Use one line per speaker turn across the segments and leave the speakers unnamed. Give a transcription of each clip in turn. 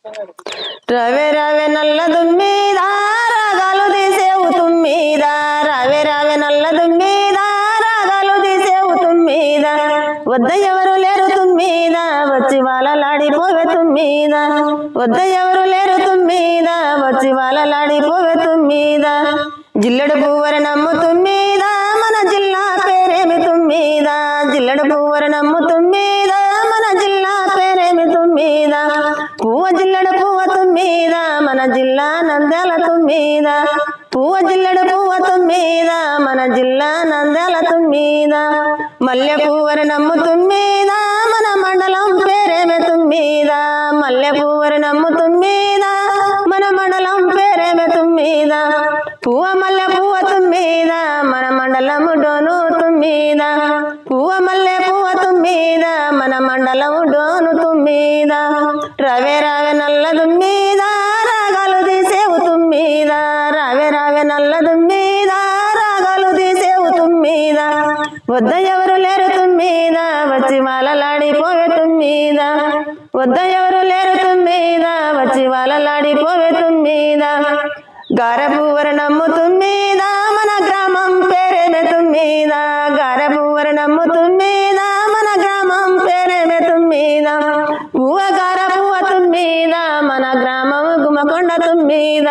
రవే రవే నల్ల దుమ్మిద రాగాలు తీసేవు తుమ్మిద రవే రవే నల్ల దుమ్మిద రాగాలు తీసేవు తుమ్మిద వద్ద ఎవరు లేరు తుమ్మిద వచ్చి వాళ్ళలాడిపోవే తుమ్మిద వద్ద ఎవరు లేరు తుమ్మిద వచ్చి వాళ్ళలాడిపోవే తుమ్మిద జిల్లెడు పువ్వర నమ్ము తుమ్మిద మన జిల్లా పేరేమి తుమ్మిద జిల్లెడు పువ్వర నమ్ము తుమ్మిద మన జిల్లా పేరేమి తుమ్మిద పువ్వ జిల్లెడు పువ్వ తుమ్మిద మన జిల్లా నంద్యాల తుమ్మిద పువ్వ జిల్లెడు పువ్వ తుమ్మిద మన జిల్లా నంద్యాల తుమ్మిద మల్లె పువ్వర నమ్ము తుమ్మిద మన మండలం పేరేమి తుమ్మిద మల్లె పువ్వర నమ్ము తుమ్మిద మన మండలం పేరేమి తుమ్మిద పువ్వ మల్లె పువ్వ తుమ్మిద మన మండలము డోను తుమ్మిద పువ్వ మల్లె పువ్వ తుమ్మిద మన మండలము డోను తుమ్మిద రవే రవే నల్ల దుమ్మిద రాగాలు తీసేవు తుమ్మిద రవే రవే నల్ల దుమ్మిద రాగాలు తీసేవు తుమ్మిద వద్ద ఎవరు లేరు తుమ్మిద వచ్చి వాళ్ళలాడిపోవే తుమ్మిద వద్ద ఎవరు లేరు తుమ్మిద వచ్చి వాళ్ళలాడిపోవే తుమ్మిద గారె పువ్వర నమ్ము తుమ్మిద మన గ్రామం పేరేమే తుమ్మిద గారె పువ్వర నమ్ము తుమ్మిద మన గ్రామం పేరేమే తుమ్మిద పువ్వ గార పువ్వ తుమ్మిద మన గ్రామం గుమ్మకొండ తుమ్మిద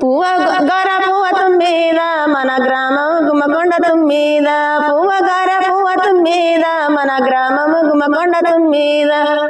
పువ్వ గార పువ్వ తుమ్మిద మన గ్రామం గుమ్మకొండ తుమ్మిద పువ్వ గార పువ్వ తుమ్మిద మన గ్రామం గుమ్మకొండ తుమ్మిద